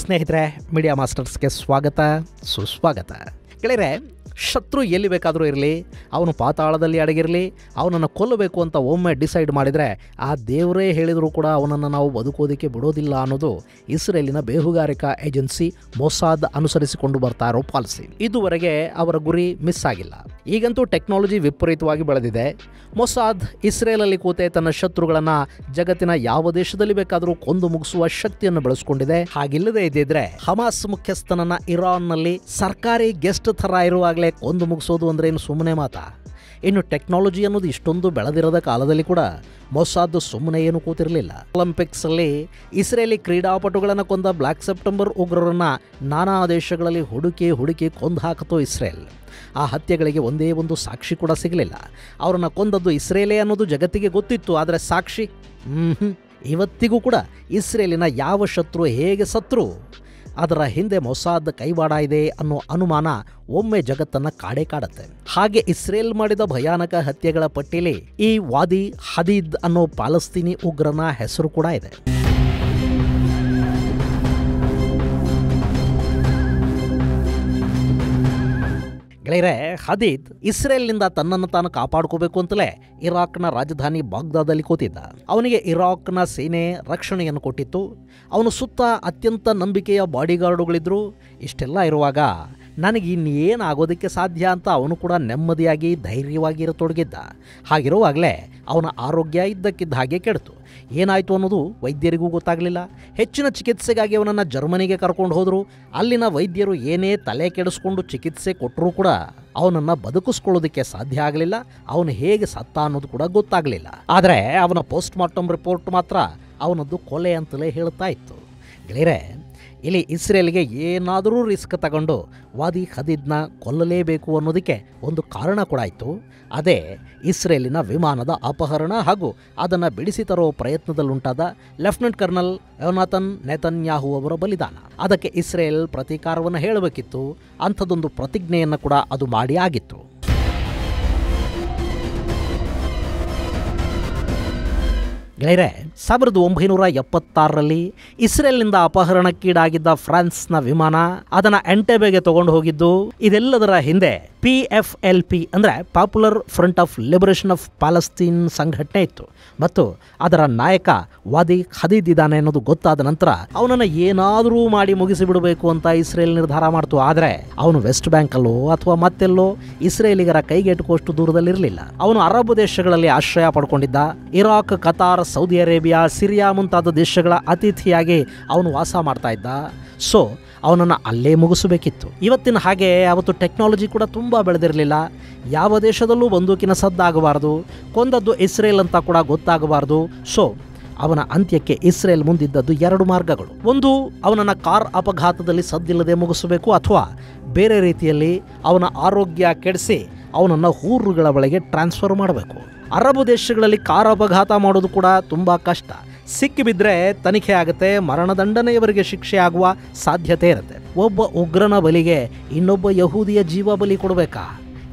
ಸ್ನೇಹಿತರೆ, ಮೀಡಿಯಾ ಮಾಸ್ಟರ್ಸ್ಗೆ ಸ್ವಾಗತ ಸುಸ್ವಾಗತ. ಗೆಳೆಯರೆ, ಶತ್ರು ಎಲ್ಲಿ ಬೇಕಾದರೂ ಇರಲಿ, ಅವನು ಪಾತಾಳದಲ್ಲಿ ಅಡಗಿರಲಿ, ಅವನನ್ನು ಕೊಲ್ಲಬೇಕು ಅಂತ ಒಮ್ಮೆ ಡಿಸೈಡ್ ಮಾಡಿದರೆ ಆ ದೇವರೇ ಹೇಳಿದರೂ ಕೂಡ ಅವನನ್ನು ನಾವು ಬದುಕೋದಕ್ಕೆ ಬಿಡೋದಿಲ್ಲ ಅನ್ನೋದು ಇಸ್ರೇಲಿನ ಬೇಹುಗಾರಿಕಾ ಏಜೆನ್ಸಿ ಮೊಸಾದ್ ಅನುಸರಿಸಿಕೊಂಡು ಬರ್ತಾ ಇರೋ ಪಾಲಿಸಿ. ಇದುವರೆಗೆ ಅವರ ಗುರಿ ಮಿಸ್ ಆಗಿಲ್ಲ. ಈಗಂತೂ ಟೆಕ್ನಾಲಜಿ ವಿಪರೀತವಾಗಿ ಬೆಳೆದಿದೆ. ಮೊಸಾದ್ ಇಸ್ರೇಲಲ್ಲಿ ಕೂತೆ ತನ್ನ ಶತ್ರುಗಳನ್ನು ಜಗತ್ತಿನ ಯಾವ ದೇಶದಲ್ಲಿ ಬೇಕಾದರೂ ಕೊಂದು ಮುಗಿಸುವ ಶಕ್ತಿಯನ್ನು ಬೆಳೆಸ್ಕೊಂಡಿದೆ. ಹಾಗಿಲ್ಲದೆ ಇದ್ದಿದ್ರೆ ಹಮಾಸ್ ಮುಖ್ಯಸ್ಥನನ್ನ ಇರಾನ್ನಲ್ಲಿ ಸರ್ಕಾರಿ ಗೆಸ್ಟ್ ಥರ ಇರುವಾಗಲೇ ಕೊಂದು ಮುಗಿಸೋದು ಅಂದ್ರೆ ಏನು ಸುಮ್ಮನೆ ಮಾತಾ? ಇನ್ನು ಟೆಕ್ನಾಲಜಿ ಅನ್ನೋದು ಇಷ್ಟೊಂದು ಬೆಳೆದಿರದ ಕಾಲದಲ್ಲಿ ಕೂಡ ಮೊಸಾದ್ ಸುಮ್ಮನೆ ಏನು ಕೂತಿರಲಿಲ್ಲ. ಒಲಿಂಪಿಕ್ಸ್ ಅಲ್ಲಿ ಇಸ್ರೇಲಿ ಕ್ರೀಡಾಪಟುಗಳನ್ನು ಕೊಂದ ಬ್ಲ್ಯಾಕ್ ಸೆಪ್ಟೆಂಬರ್ ಉಗ್ರರನ್ನ ನಾನಾ ದೇಶಗಳಲ್ಲಿ ಹುಡುಕಿ ಕೊಂದು ಹಾಕಿತು ಇಸ್ರೇಲ್. ಆ ಹತ್ಯೆಗಳಿಗೆ ಒಂದೇ ಒಂದು ಸಾಕ್ಷಿ ಕೂಡ ಸಿಗಲಿಲ್ಲ. ಅವರನ್ನು ಕೊಂದದ್ದು ಇಸ್ರೇಲೇ ಅನ್ನೋದು ಜಗತ್ತಿಗೆ ಗೊತ್ತಿತ್ತು, ಆದರೆ ಸಾಕ್ಷಿ ಇವತ್ತಿಗೂ ಕೂಡ ಇಸ್ರೇಲಿನ ಯಾವ ಶತ್ರು ಹೇಗೆ ಸತ್ರು ಅದರ ಹಿಂದೆ ಮೊಸಾದ್ ಕೈವಾಡ ಇದೆ ಅನ್ನೋ ಅನುಮಾನ ಒಮ್ಮೆ ಜಗತ್ತನ್ನು ಕಾಡುತ್ತೆ. ಹಾಗೆ ಇಸ್ರೇಲ್ ಮಾಡಿದ ಭಯಾನಕ ಹತ್ಯೆಗಳ ಪಟ್ಟಿಯಲ್ಲಿ ಈ ವಾದಿ ಹದೀದ್ ಅನ್ನೋ ಪಾಲಸ್ತೀನಿ ಉಗ್ರನ ಹೆಸರು ಕೂಡ ಇದೆ. ಗೆಳೆಯರೆ, ಹದೀದ್ ಇಸ್ರೇಲ್ನಿಂದ ತನ್ನನ್ನು ತಾನು ಕಾಪಾಡ್ಕೋಬೇಕು ಅಂತಲೇ ಇರಾಕ್ನ ರಾಜಧಾನಿ ಬಾಗ್ದಾದಲ್ಲಿ ಕೂತಿದ್ದ. ಅವನಿಗೆ ಇರಾಕ್ನ ಸೇನೆ ರಕ್ಷಣೆಯನ್ನು ಕೊಟ್ಟಿತ್ತು. ಅವನು ಸುತ್ತ ಅತ್ಯಂತ ನಂಬಿಕೆಯ ಬಾಡಿಗಾರ್ಡುಗಳಿದ್ರು. ಇಷ್ಟೆಲ್ಲ ಇರುವಾಗ ನನಗೆ ಇನ್ನೇನಾಗೋದಕ್ಕೆ ಸಾಧ್ಯ ಅಂತ ಅವನು ಕೂಡ ನೆಮ್ಮದಿಯಾಗಿ ಧೈರ್ಯವಾಗಿ ಇರತೊಡಗಿದ್ದ. ಹಾಗಿರುವಾಗಲೇ ಅವನ ಆರೋಗ್ಯ ಇದ್ದಕ್ಕಿದ್ದ ಹಾಗೆ ಕೆಡ್ತು. ಏನಾಯಿತು ಅನ್ನೋದು ವೈದ್ಯರಿಗೂ ಗೊತ್ತಾಗಲಿಲ್ಲ. ಹೆಚ್ಚಿನ ಚಿಕಿತ್ಸೆಗಾಗಿ ಅವನನ್ನು ಜರ್ಮನಿಗೆ ಕರ್ಕೊಂಡು ಹೋದರು. ಅಲ್ಲಿನ ವೈದ್ಯರು ಏನೇ ತಲೆ ಕೆಡಿಸ್ಕೊಂಡು ಚಿಕಿತ್ಸೆ ಕೊಟ್ಟರೂ ಕೂಡ ಅವನನ್ನು ಬದುಕಿಸ್ಕೊಳ್ಳೋದಕ್ಕೆ ಸಾಧ್ಯ ಆಗಲಿಲ್ಲ. ಅವನು ಹೇಗೆ ಸತ್ತ ಅನ್ನೋದು ಕೂಡ ಗೊತ್ತಾಗಲಿಲ್ಲ. ಆದರೆ ಅವನ ಪೋಸ್ಟ್ ಮಾರ್ಟಮ್ ರಿಪೋರ್ಟ್ ಮಾತ್ರ ಅವನದ್ದು ಕೊಲೆ ಅಂತಲೇ ಹೇಳ್ತಾ ಇತ್ತು. ಗೆಳೆಯರೆ, ಇಲ್ಲಿ ಇಸ್ರೇಲ್ಗೆ ಏನಾದರೂ ರಿಸ್ಕ್ ತಗೊಂಡು ವಾದಿ ಹದೀದ್ನ ಕೊಲ್ಲಲೇಬೇಕು ಅನ್ನೋದಕ್ಕೆ ಒಂದು ಕಾರಣ ಕೂಡ ಇತ್ತು. ಅದೇ ಇಸ್ರೇಲಿನ ವಿಮಾನದ ಅಪಹರಣ ಹಾಗೂ ಅದನ್ನು ಬಿಡಿಸಿ ತರೋ ಪ್ರಯತ್ನದಲ್ಲುಂಟಾದ ಲೆಫ್ಟಿನೆಂಟ್ ಕರ್ನಲ್ ಯೋನಾಥನ್ ನೆತನ್ಯಾಹು ಅವರ ಬಲಿದಾನ. ಅದಕ್ಕೆ ಇಸ್ರೇಲ್ ಪ್ರತೀಕಾರವನ್ನು ಹೇಳಬೇಕಿತ್ತು. ಅಂಥದ್ದೊಂದು ಪ್ರತಿಜ್ಞೆಯನ್ನು ಕೂಡ ಅದು ಮಾಡಿ ಆಗಿತ್ತು. ಗೆಳೆಯರೆ, 1976ರಲ್ಲಿ ಇಸ್ರೇಲ್ನಿಂದ ಅಪಹರಣಕ್ಕೀಡಾಗಿದ್ದ ಫ್ರಾನ್ಸ್ನ ವಿಮಾನ ಅದನ್ನು ಎಂಟೆಬೆಗೆ ತಗೊಂಡು ಹೋಗಿದ್ದು. ಇದೆಲ್ಲದರ ಹಿಂದೆ PFLP ಅಂದರೆ popular front of liberation of Palestine ಸಂಘಟನೆ ಇತ್ತು. ಮತ್ತು ಅದರ ನಾಯಕ ವಾದಿ ಹದೀದ್ ಇದ್ದಾನೆ ಅನ್ನೋದು ಗೊತ್ತಾದ ನಂತರ ಅವನನ್ನು ಏನಾದರೂ ಮಾಡಿ ಮುಗಿಸಿಬಿಡಬೇಕು ಅಂತ ಇಸ್ರೇಲ್ ನಿರ್ಧಾರ ಮಾಡ್ತು. ಆದರೆ ಅವನು ವೆಸ್ಟ್ ಬ್ಯಾಂಕಲ್ಲೋ ಅಥವಾ ಮತ್ತೆಲ್ಲೋ ಇಸ್ರೇಲಿಗರ ಕೈಗೆಟುಕುವಷ್ಟು ದೂರದಲ್ಲಿರಲಿಲ್ಲ. ಅವನು ಅರಬ್ ದೇಶಗಳಲ್ಲಿ ಆಶ್ರಯ ಪಡ್ಕೊಂಡಿದ್ದ. Iraq, Qatar, Saudi Arabia, Syria ಮುಂತಾದ ದೇಶಗಳ ಅತಿಥಿಯಾಗಿ ಅವನು ವಾಸ ಮಾಡ್ತಾ ಇದ್ದ. ಸೊ ಅವನನ್ನು ಅಲ್ಲೇ ಮುಗಿಸಬೇಕಿತ್ತು. ಇವತ್ತಿನ ಹಾಗೆ ಅವತ್ತು ಟೆಕ್ನಾಲಜಿ ಕೂಡ ತುಂಬ ಬೆಳೆದಿರಲಿಲ್ಲ. ಯಾವ ದೇಶದಲ್ಲೂ ಬಂದೂಕಿನ ಸದ್ದಾಗಬಾರ್ದು, ಕೊಂದದ್ದು ಇಸ್ರೇಲ್ ಅಂತ ಕೂಡ ಗೊತ್ತಾಗಬಾರ್ದು. ಸೊ ಅವನ ಅಂತ್ಯಕ್ಕೆ ಇಸ್ರೇಲ್ ಮುಂದಿದ್ದದ್ದು ಎರಡು ಮಾರ್ಗಗಳು. ಒಂದು, ಅವನನ್ನು ಕಾರ್ ಅಪಘಾತದಲ್ಲಿ ಸದ್ದಿಲ್ಲದೆ ಮುಗಿಸಬೇಕು, ಅಥವಾ ಬೇರೆ ರೀತಿಯಲ್ಲಿ ಅವನ ಆರೋಗ್ಯ ಕೆಡಿಸಿ ಅವನನ್ನು ಊರುಗಳ ಒಳಗೆ ಟ್ರಾನ್ಸ್ಫರ್ ಮಾಡಬೇಕು. ಅರಬ್ ದೇಶಗಳಲ್ಲಿ ಕಾರ್ ಅಪಘಾತ ಮಾಡೋದು ಕೂಡ ತುಂಬ ಕಷ್ಟ. ಸಿಕ್ಕಿಬಿದ್ರೆ ತನಿಖೆ ಆಗುತ್ತೆ, ಮರಣದಂಡನೆಯವರೆಗೆ ಶಿಕ್ಷೆ ಆಗುವ ಸಾಧ್ಯತೆ ಇರುತ್ತೆ. ಒಬ್ಬ ಉಗ್ರನ ಬಲಿಗೆ ಇನ್ನೊಬ್ಬ ಯಹೂದಿಯ ಜೀವ ಬಲಿ ಕೊಡಬೇಕಾ?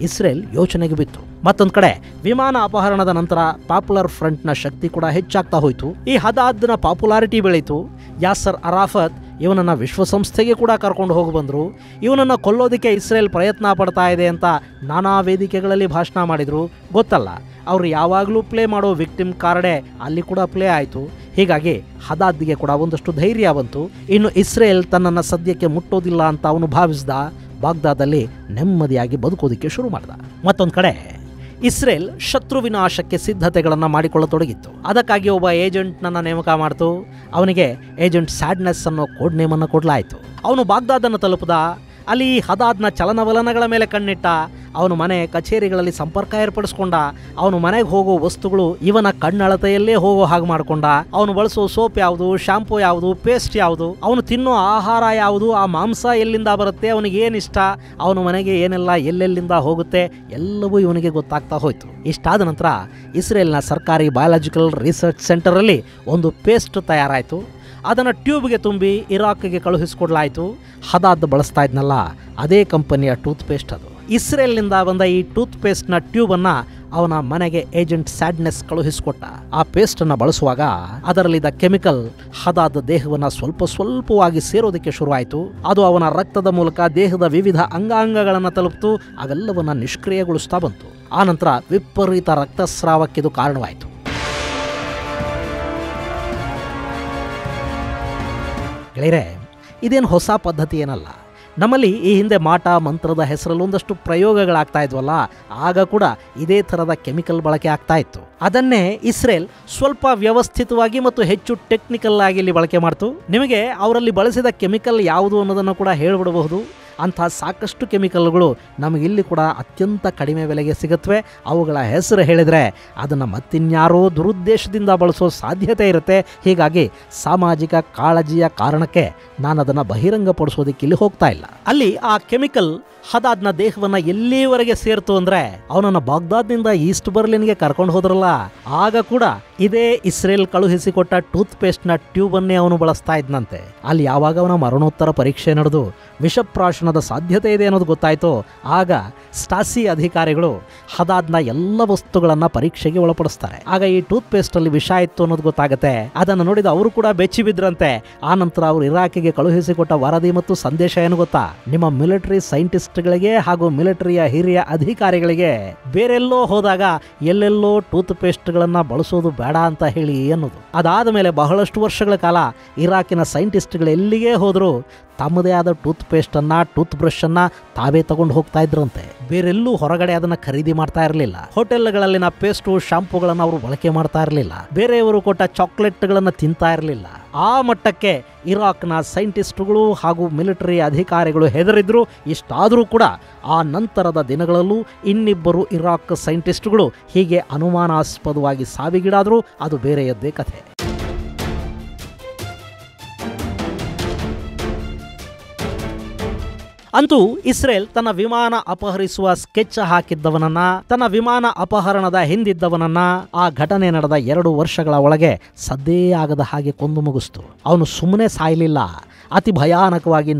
ಇಸ್ರೇಲ್ ಯೋಚನೆಗೆ ಬಿತ್ತು. ಮತ್ತೊಂದು ಕಡೆ ವಿಮಾನ ಅಪಹರಣದ ನಂತರ ಪಾಪ್ಯುಲರ್ ಫ್ರಂಟ್ನ ಶಕ್ತಿ ಕೂಡ ಹೆಚ್ಚಾಗ್ತಾ ಹೋಯಿತು. ಈ ಹದಾದ್ನ ಪಾಪ್ಯುಲಾರಿಟಿ ಬೆಳೀತು. ಯಾಸರ್ ಅರಾಫತ್ ಇವನನ್ನು ವಿಶ್ವಸಂಸ್ಥೆಗೆ ಕೂಡ ಕರ್ಕೊಂಡು ಹೋಗಿ ಬಂದರು. ಇವನನ್ನು ಕೊಲ್ಲೋದಕ್ಕೆ ಇಸ್ರೇಲ್ ಪ್ರಯತ್ನ ಪಡ್ತಾ ಇದೆ ಅಂತ ನಾನಾ ವೇದಿಕೆಗಳಲ್ಲಿ ಭಾಷಣ ಮಾಡಿದರು. ಗೊತ್ತಲ್ಲ, ಅವರು ಯಾವಾಗಲೂ ಪ್ಲೇ ಮಾಡೋ ವಿಕ್ಟಿಮ್ ಕಾರ್ಡೇ ಅಲ್ಲಿ ಕೂಡ ಪ್ಲೇ ಆಯಿತು. ಹೀಗಾಗಿ ಹದಾದ್ಗೆ ಕೂಡ ಒಂದಷ್ಟು ಧೈರ್ಯ ಬಂತು. ಇನ್ನು ಇಸ್ರೇಲ್ ತನ್ನನ್ನು ಸದ್ಯಕ್ಕೆ ಮುಟ್ಟೋದಿಲ್ಲ ಅಂತ ಅವನು ಭಾವಿಸಿದ. ಬಾಗ್ದಾದಲ್ಲಿ ನೆಮ್ಮದಿಯಾಗಿ ಬದುಕೋದಕ್ಕೆ ಶುರು ಮಾಡ್ದ. ಮತ್ತೊಂದು ಕಡೆ ಇಸ್ರೇಲ್ ಶತ್ರು ವಿನಾಶಕ್ಕೆ ಸಿದ್ಧತೆಗಳನ್ನು ಮಾಡಿಕೊಳ್ಳತೊಡಗಿತ್ತು. ಅದಕ್ಕಾಗಿ ಒಬ್ಬ ಏಜೆಂಟ್ನನ್ನು ನೇಮಕ ಮಾಡ್ತು. ಅವನಿಗೆ ಏಜೆಂಟ್ ಸ್ಯಾಡ್ನೆಸ್ ಅನ್ನೋ ಕೋಡ್ ನೇಮನ್ನು ಕೊಡಲಾಯಿತು. ಅವನು ಬಾಗ್ದಾದನ್ನು ತಲುಪಿದ. ಅಲ್ಲಿ ಹದಾದ್ನ ಚಲನವಲನಗಳ ಮೇಲೆ ಕಣ್ಣಿಟ್ಟ. ಅವನು ಮನೆ ಕಚೇರಿಗಳಲ್ಲಿ ಸಂಪರ್ಕ ಏರ್ಪಡಿಸ್ಕೊಂಡ. ಅವನು ಮನೆಗೆ ಹೋಗೋ ವಸ್ತುಗಳು ಇವನ ಕಣ್ಣಳತೆಯಲ್ಲೇ ಹೋಗೋ ಹಾಗೆ ಮಾಡ್ಕೊಂಡ. ಅವನು ಬಳಸೋ ಸೋಪ್ ಯಾವುದು, ಶಾಂಪೂ ಯಾವುದು, ಪೇಸ್ಟ್ ಯಾವುದು, ಅವನು ತಿನ್ನೋ ಆಹಾರ ಯಾವುದು, ಆ ಮಾಂಸ ಎಲ್ಲಿಂದ ಬರುತ್ತೆ, ಅವನಿಗೆ ಏನಿಷ್ಟ, ಅವನ ಮನೆಗೆ ಏನೆಲ್ಲ ಎಲ್ಲೆಲ್ಲಿಂದ ಹೋಗುತ್ತೆ, ಎಲ್ಲವೂ ಇವನಿಗೆ ಗೊತ್ತಾಗ್ತಾ ಹೋಯ್ತು. ಇಷ್ಟಾದ ನಂತರ ಇಸ್ರೇಲ್ನ ಸರ್ಕಾರಿ ಬಯಾಲಜಿಕಲ್ ರಿಸರ್ಚ್ ಸೆಂಟರಲ್ಲಿ ಒಂದು ಪೇಸ್ಟ್ ತಯಾರಾಯಿತು. ಅದನ್ನು ಟ್ಯೂಬ್ಗೆ ತುಂಬಿ ಇರಾಕ್ಗೆ ಕಳುಹಿಸಿಕೊಡ್ಲಾಯಿತು. ಹದಾದ್ ಬಳಸ್ತಾ ಇದ್ನಲ್ಲ, ಅದೇ ಕಂಪನಿಯ ಟೂತ್ ಪೇಸ್ಟ್ ಅದು. ಇಸ್ರೇಲ್ನಿಂದ ಬಂದ ಈ ಟೂತ್ ಪೇಸ್ಟ್ನ ಟ್ಯೂಬನ್ನು ಅವನ ಮನೆಗೆ ಏಜೆಂಟ್ ಸ್ಯಾಡ್ನೆಸ್ ಕಳುಹಿಸಿಕೊಟ್ಟ. ಆ ಪೇಸ್ಟ್ ಅನ್ನ ಬಳಸುವಾಗ ಅದರಲ್ಲಿದ್ದ ಕೆಮಿಕಲ್ ಹದಾದ್ ದೇಹವನ್ನ ಸ್ವಲ್ಪವಾಗಿ ಸೇರೋದಕ್ಕೆ ಶುರುವಾಯಿತು. ಅದು ಅವನ ರಕ್ತದ ಮೂಲಕ ದೇಹದ ವಿವಿಧ ಅಂಗಾಂಗಗಳನ್ನು ತಲುಪಿತು. ಅವೆಲ್ಲವನ್ನ ನಿಷ್ಕ್ರಿಯಗೊಳಿಸ್ತಾ ಬಂತು. ಆನಂತರ ವಿಪರೀತ ರಕ್ತಸ್ರಾವಕ್ಕಿದು ಕಾರಣವಾಯಿತು. ಗೆಳೆಯರೆ, ಇದೇನು ಹೊಸ ಪದ್ಧತಿ ಏನಲ್ಲ. ನಮ್ಮಲ್ಲಿ ಈ ಹಿಂದೆ ಮಾಟ ಮಂತ್ರದ ಹೆಸರಲ್ಲಿ ಒಂದಷ್ಟು ಪ್ರಯೋಗಗಳಾಗ್ತಾ ಇದ್ವಲ್ಲ, ಆಗ ಕೂಡ ಇದೇ ಥರದ ಕೆಮಿಕಲ್ ಬಳಕೆ ಆಗ್ತಾ ಇತ್ತು. ಅದನ್ನೇ ಇಸ್ರೇಲ್ ಸ್ವಲ್ಪ ವ್ಯವಸ್ಥಿತವಾಗಿ ಮತ್ತು ಹೆಚ್ಚು ಟೆಕ್ನಿಕಲ್ ಆಗಿ ಇಲ್ಲಿ ಬಳಕೆ ಮಾಡ್ತು. ನಿಮಗೆ ಅವರಲ್ಲಿ ಬಳಸಿದ ಕೆಮಿಕಲ್ ಯಾವುದು ಅನ್ನೋದನ್ನು ಕೂಡ ಹೇಳಿಬಿಡಬಹುದು. ಅಂಥ ಸಾಕಷ್ಟು ಕೆಮಿಕಲ್ಗಳು ನಮಗಿಲ್ಲಿ ಕೂಡ ಅತ್ಯಂತ ಕಡಿಮೆ ಬೆಲೆಗೆ ಸಿಗುತ್ತವೆ. ಅವುಗಳ ಹೆಸರು ಹೇಳಿದರೆ ಅದನ್ನು ಮತ್ತಿನ್ಯಾರೋ ದುರುದ್ದೇಶದಿಂದ ಬಳಸೋ ಸಾಧ್ಯತೆ ಇರುತ್ತೆ. ಹೀಗಾಗಿ ಸಾಮಾಜಿಕ ಕಾಳಜಿಯ ಕಾರಣಕ್ಕೆ ನಾನು ಅದನ್ನು ಬಹಿರಂಗಪಡಿಸೋದಕ್ಕೆ ಇಲ್ಲಿ ಹೋಗ್ತಾ ಇಲ್ಲ. ಅಲ್ಲಿ ಆ ಕೆಮಿಕಲ್ ಹದಾದ್ನ ದೇಹವನ್ನ ಎಲ್ಲಿವರೆಗೆ ಸೇರ್ತು ಅಂದ್ರೆ ಅವನನ್ನ ಬಾಗ್ದಾದ್ನಿಂದ ಈಸ್ಟ್ ಬರ್ಲಿನ್ಗೆ ಕರ್ಕೊಂಡು ಹೋದ್ರಲ್ಲ, ಆಗ ಕೂಡ ಇದೇ ಇಸ್ರೇಲ್ ಕಳುಹಿಸಿಕೊಟ್ಟ ಟೂತ್ ಪೇಸ್ಟ್ ನ ಟ್ಯೂಬ್ ಅನ್ನೇ ಅವನು ಬಳಸ್ತಾ ಇದ್ನಂತೆ. ಅಲ್ಲಿ ಯಾವಾಗ ಅವನ ಮರಣೋತ್ತರ ಪರೀಕ್ಷೆ ನಡೆದು ವಿಷಪ್ರಾಶನದ ಸಾಧ್ಯತೆ ಇದೆ ಅನ್ನೋದು ಗೊತ್ತಾಯ್ತು, ಆಗ ಸ್ಟಾಸಿ ಅಧಿಕಾರಿಗಳು ಹದಾದ್ನ ಎಲ್ಲ ವಸ್ತುಗಳನ್ನ ಪರೀಕ್ಷೆಗೆ ಒಳಪಡಿಸ್ತಾರೆ. ಆಗ ಈ ಟೂತ್ ಪೇಸ್ಟ್ ಅಲ್ಲಿ ವಿಷ ಇತ್ತು ಅನ್ನೋದು ಗೊತ್ತಾಗುತ್ತೆ. ಅದನ್ನು ನೋಡಿದ ಅವರು ಕೂಡ ಬೆಚ್ಚಿ ಬಿದ್ರಂತೆ. ಆ ನಂತರ ಅವರು ಇರಾಕಿಗೆ ಕಳುಹಿಸಿಕೊಟ್ಟ ವರದಿ ಮತ್ತು ಸಂದೇಶ ಏನು ಗೊತ್ತಾ? ನಿಮ್ಮ ಮಿಲಿಟರಿ ಸೈಂಟಿಸ್ಟ್ಗಳಿಗೆ ಹಾಗೂ ಮಿಲಿಟರಿಯ ಹಿರಿಯ ಅಧಿಕಾರಿಗಳಿಗೆ ಬೇರೆಲ್ಲೋ ಹೋದಾಗ ಎಲ್ಲೆಲ್ಲೋ ಟೂತ್ ಪೇಸ್ಟ್ಗಳನ್ನ ಬಳಸೋದು ಬೇಡ ಅಂತ ಹೇಳಿ ಅನ್ನೋದು. ಅದಾದ ಮೇಲೆ ಬಹಳಷ್ಟು ವರ್ಷಗಳ ಕಾಲ ಇರಾಕಿನ ಸೈಂಟಿಸ್ಟ್ಗಳು ಎಲ್ಲಿಗೆ ಹೋದ್ರು ತಮ್ಮದೇ ಆದ ಟೂತ್ ಪೇಸ್ಟ್ ಅನ್ನ, ಟೂತ್ ಬ್ರಷ್ ಅನ್ನ ತಾವೇ ತಗೊಂಡು ಹೋಗ್ತಾ ಇದ್ರಂತೆ. ಬೇರೆಲ್ಲೂ ಹೊರಗಡೆ ಅದನ್ನ ಖರೀದಿ ಮಾಡ್ತಾ ಇರಲಿಲ್ಲ. ಹೋಟೆಲ್ಗಳಲ್ಲಿನ ಪೇಸ್ಟು, ಶಾಂಪೂಗಳನ್ನ ಅವರು ಬಳಕೆ ಮಾಡ್ತಾ ಇರಲಿಲ್ಲ. ಬೇರೆಯವರು ಕೊಟ್ಟ ಚಾಕ್ಲೇಟ್ಗಳನ್ನ ತಿಂತಾ ಇರಲಿಲ್ಲ. ಆ ಮಟ್ಟಕ್ಕೆ ಇರಾಕ್ನ ಸೈಂಟಿಸ್ಟ್ಗಳು ಹಾಗೂ ಮಿಲಿಟರಿ ಅಧಿಕಾರಿಗಳು ಹೆದರಿದ್ರು. ಇಷ್ಟಾದರೂ ಕೂಡ ಆ ನಂತರದ ದಿನಗಳಲ್ಲೂ ಇನ್ನಿಬ್ಬರು ಇರಾಕ್ ಸೈಂಟಿಸ್ಟ್ಗಳು ಹೀಗೆ ಅನುಮಾನಾಸ್ಪದವಾಗಿ ಸಾವಿಗೀಡಾದ್ರು. ಅದು ಬೇರೆಯದ್ದೇ ಕಥೆ. ಅಂತೂ ಇಸ್ರೇಲ್ ತನ್ನ ವಿಮಾನ ಅಪಹರಿಸುವ ಸ್ಕೆಚ್ ಹಾಕಿದ್ದವನನ್ನ, ತನ್ನ ವಿಮಾನ ಅಪಹರಣದ ಹಿಂದಿದ್ದವನನ್ನ ಆ ಘಟನೆ ನಡೆದ 2 ವರ್ಷಗಳ ಒಳಗೆ ಸದ್ದೇ ಆಗದ ಹಾಗೆ ಕೊಂದು ಮುಗಿಸ್ತು. ಅವನು ಸುಮ್ಮನೆ ಸಾಯಲಿಲ್ಲ, ಅತಿ ಭಯಾನಕವಾಗಿ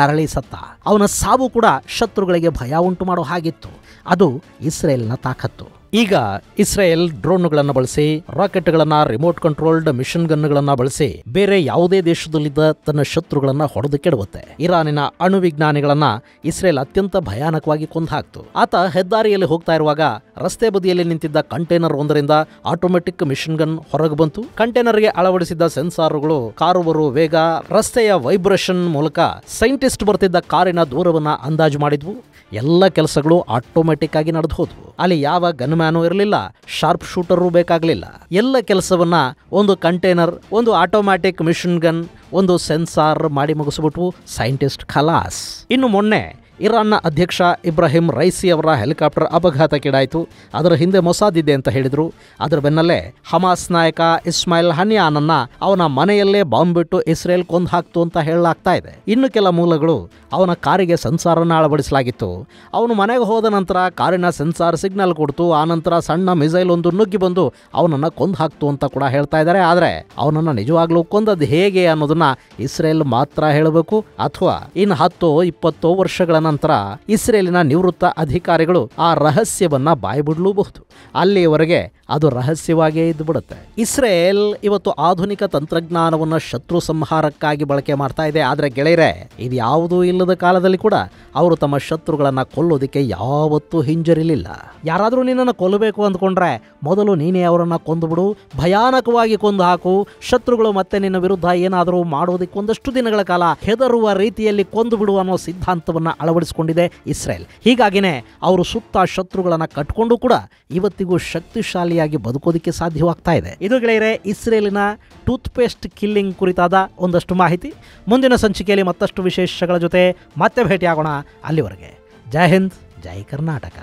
ನರಳಿ ಸತ್ತ. ಅವನ ಸಾವು ಕೂಡ ಶತ್ರುಗಳಿಗೆ ಭಯ ಉಂಟು ಮಾಡೋ ಹಾಗಿತ್ತು. ಅದು ಇಸ್ರೇಲ್ನ ತಾಕತ್ತು. ಈಗ ಇಸ್ರೇಲ್ ಡ್ರೋನ್ಗಳನ್ನು ಬಳಸಿ, ರಾಕೆಟ್ಗಳನ್ನ, ರಿಮೋಟ್ ಕಂಟ್ರೋಲ್ಡ್ ಮಿಷನ್ ಗನ್ಗಳನ್ನ ಬಳಸಿ ಬೇರೆ ಯಾವುದೇ ದೇಶದಲ್ಲಿದ್ದ ತನ್ನ ಶತ್ರುಗಳನ್ನ ಹೊಡೆದು ಕೆಡವುತ್ತೆ. ಇರಾನಿನ ಅಣುವಿಜ್ಞಾನಿಗಳನ್ನ ಇಸ್ರೇಲ್ ಅತ್ಯಂತ ಭಯಾನಕವಾಗಿ ಕೊಂದು ಹಾಕ್ತು. ಆತ ಹೆದ್ದಾರಿಯಲ್ಲಿ ಹೋಗ್ತಾ ಇರುವಾಗ ರಸ್ತೆ ಬದಿಯಲ್ಲಿ ನಿಂತಿದ್ದ ಕಂಟೈನರ್ ಒಂದರಿಂದ ಆಟೋಮೆಟಿಕ್ ಮಿಷನ್ ಗನ್ ಹೊರಗೆ ಬಂತು. ಕಂಟೈನರ್ಗೆ ಅಳವಡಿಸಿದ್ದ ಸೆನ್ಸಾರ್ಗಳು ಕಾರು ಬರುವ ವೇಗ, ರಸ್ತೆಯ ವೈಬ್ರೇಷನ್ ಮೂಲಕ ಸೈಂಟಿಸ್ಟ್ ಬರ್ತಿದ್ದ ಕಾರಿನ ದೂರವನ್ನ ಅಂದಾಜು ಮಾಡಿದ್ವು. ಎಲ್ಲ ಕೆಲಸಗಳು ಆಟೋಮೆಟಿಕ್ ಆಗಿ ನಡೆದು ಹೋದ್ವು. ಅಲ್ಲಿ ಯಾವ ಗನ್ಮ್ಯಾನೂ ಇರಲಿಲ್ಲ, ಶಾರ್ಪ್ ಶೂಟರು ಬೇಕಾಗಲಿಲ್ಲ. ಎಲ್ಲ ಕೆಲಸವನ್ನ ಒಂದು ಕಂಟೈನರ್, ಒಂದು ಆಟೋಮ್ಯಾಟಿಕ್ ಮಿಷನ್ ಗನ್, ಒಂದು ಸೆನ್ಸಾರ್ ಮಾಡಿ ಮುಗಿಸ್ಬಿಟ್ವು. ಸೈಂಟಿಸ್ಟ್ ಖಲಾಸ್. ಇನ್ನು ಮೊನ್ನೆ ಇರಾನ್ನ ಅಧ್ಯಕ್ಷ ಇಬ್ರಾಹಿಂ ರೈಸಿ ಅವರ ಹೆಲಿಕಾಪ್ಟರ್ ಅಪಘಾತಕ್ಕೀಡಾಯಿತು. ಅದರ ಹಿಂದೆ ಮೊಸಾದ್ ಇದೆ ಅಂತ ಹೇಳಿದ್ರು. ಅದರ ಬೆನ್ನಲ್ಲೇ ಹಮಾಸ್ ನಾಯಕ ಇಸ್ಮಾಯಿಲ್ ಹನಿಯಾನನ್ನ ಅವನ ಮನೆಯಲ್ಲೇ ಬಾಂಬ್ ಬಿಟ್ಟು ಇಸ್ರೇಲ್ ಕೊಂದು ಹಾಕ್ತು ಅಂತ ಹೇಳಲಾಗ್ತಾ ಇದೆ. ಇನ್ನು ಕೆಲ ಮೂಲಗಳು ಅವನ ಕಾರಿಗೆ ಸೆನ್ಸಾರನ್ನು ಅಳವಡಿಸಲಾಗಿತ್ತು. ಅವನು ಮನೆಗೆ ಹೋದ ನಂತರ ಕಾರಿನ ಸೆನ್ಸಾರ್ ಸಿಗ್ನಲ್ ಕೊಡ್ತು. ಆನಂತರ ಸಣ್ಣ ಮಿಸೈಲ್ ಒಂದು ನುಗ್ಗಿ ಬಂದು ಅವನನ್ನು ಕೊಂದು ಹಾಕ್ತು ಅಂತ ಕೂಡ ಹೇಳ್ತಾ ಇದ್ದಾರೆ. ಆದರೆ ಅವನನ್ನು ನಿಜವಾಗ್ಲೂ ಕೊಂದದ್ದು ಹೇಗೆ ಅನ್ನೋದನ್ನ ಇಸ್ರೇಲ್ ಮಾತ್ರ ಹೇಳಬೇಕು. ಅಥವಾ ಇನ್ನು 10-20 ವರ್ಷಗಳ ನಂತರ ಇಸ್ರೇಲಿನ ನಿವೃತ್ತ ಅಧಿಕಾರಿಗಳು ಆ ರಹಸ್ಯವನ್ನ ಬಾಯ್ಬಿಡಲೂಬಹುದು. ಅಲ್ಲಿಯವರೆಗೆ ಅದು ರಹಸ್ಯವಾಗೇ ಇದ್ದು ಬಿಡುತ್ತೆ. ಇಸ್ರೇಲ್ ಇವತ್ತು ಆಧುನಿಕ ತಂತ್ರಜ್ಞಾನವನ್ನು ಶತ್ರು ಸಂಹಾರಕ್ಕಾಗಿ ಬಳಕೆ ಮಾಡ್ತಾ ಇದೆ. ಆದರೆ ಗೆಳೆಯರೆ, ಇದು ಯಾವುದೂ ಇಲ್ಲದ ಕಾಲದಲ್ಲಿ ಕೂಡ ಅವರು ತಮ್ಮ ಶತ್ರುಗಳನ್ನ ಕೊಲ್ಲೋದಕ್ಕೆ ಯಾವತ್ತೂ ಹಿಂಜರಿಲಿಲ್ಲ. ಯಾರಾದರೂ ನಿನ್ನನ್ನು ಕೊಲ್ಲಬೇಕು ಅಂದ್ಕೊಂಡ್ರೆ ಮೊದಲು ನೀನೇ ಅವರನ್ನ ಕೊಂದುಬಿಡು, ಭಯಾನಕವಾಗಿ ಕೊಂದು ಹಾಕು. ಶತ್ರುಗಳು ಮತ್ತೆ ನಿನ್ನ ವಿರುದ್ಧ ಏನಾದರೂ ಮಾಡೋದಕ್ಕೆ ಒಂದಷ್ಟು ದಿನಗಳ ಕಾಲ ಹೆದರುವ ರೀತಿಯಲ್ಲಿ ಕೊಂದು ಬಿಡು ಅನ್ನೋ ಸಿದ್ಧಾಂತವನ್ನ ಅಳವಡಿಸಿಕೊಂಡಿದೆ ಇಸ್ರೇಲ್. ಹೀಗಾಗಿನೇ ಅವರು ಸುತ್ತ ಶತ್ರುಗಳನ್ನ ಕಟ್ಕೊಂಡು ಕೂಡ ಇವತ್ತಿಗೂ ಶಕ್ತಿಶಾಲಿಯಾಗಿ ಬದುಕೋದಕ್ಕೆ ಸಾಧ್ಯವಾಗ್ತಾ ಇದೆ. ಇದು ಗೆಳೆಯರೆ ಇಸ್ರೇಲಿನ ಟೂತ್ ಪೇಸ್ಟ್ ಕಿಲ್ಲಿಂಗ್ ಕುರಿತಾದ ಒಂದಷ್ಟು ಮಾಹಿತಿ. ಮುಂದಿನ ಸಂಚಿಕೆಯಲ್ಲಿ ಮತ್ತಷ್ಟು ವಿಶೇಷಗಳ ಜೊತೆ ಮತ್ತೆ ಭೇಟಿಯಾಗೋಣ. ಅಲ್ಲಿವರೆಗೆ ಜೈ ಹಿಂದ್, ಜೈ ಕರ್ನಾಟಕ.